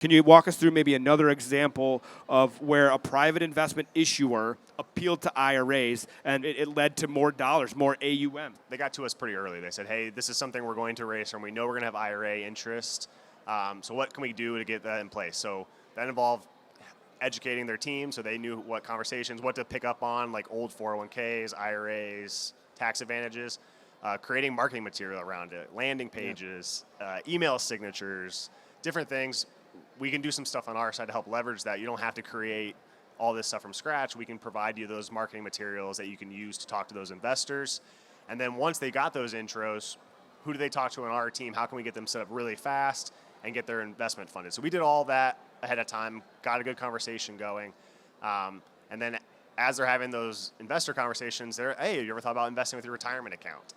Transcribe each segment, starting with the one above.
Can you walk us through maybe another example of where a private investment issuer appealed to IRAs and it led to more dollars, more AUM? They got to us pretty early. They said, hey, this is something we're going to raise from. We know we're going to have IRA interest. So what can we do to get that in place? So that involved educating their team so they knew what conversations, what to pick up on, like old 401ks, IRAs, tax advantages, creating marketing material around it, landing pages, email signatures, different things. We can do some stuff on our side to help leverage that. You don't have to create all this stuff from scratch. We can provide you those marketing materials that you can use to talk to those investors. And then once they got those intros, who do they talk to on our team? How can we get them set up really fast and get their investment funded? So we did all that ahead of time, got a good conversation going. And then as they're having those investor conversations, they're, hey, you ever thought about investing with your retirement account?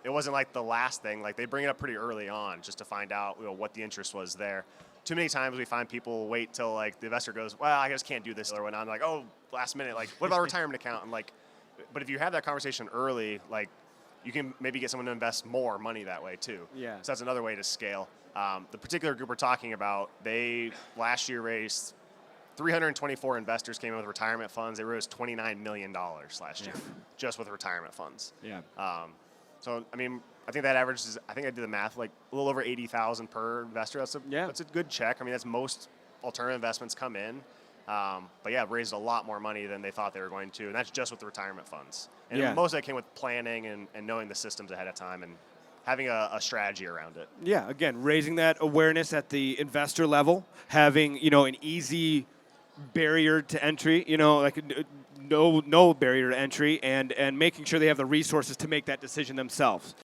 It wasn't like the last thing. Like they bring it up pretty early on just to find out what the interest was there. Too many times we find people wait till like the investor goes, well, I just can't do this or whatnot. I'm like, oh, last minute, like what about a retirement account? And like, but if you have that conversation early, like you can maybe get someone to invest more money that way too. Yeah. So that's another way to scale. The particular group we're talking about, they last year raised 324 investors came in with retirement funds. They raised $29 million last year just with retirement funds. Yeah. So, I mean, I think that average is, I think I did the math, like a little over 80,000 per investor. That's a good check. I mean, that's most alternative investments come in. But yeah, raised a lot more money than they thought they were going to. And that's just with the retirement funds. And most of that came with planning and knowing the systems ahead of time and having a strategy around it. Yeah, again, raising that awareness at the investor level, having, an easy barrier to entry, like no barrier to entry, and making sure they have the resources to make that decision themselves.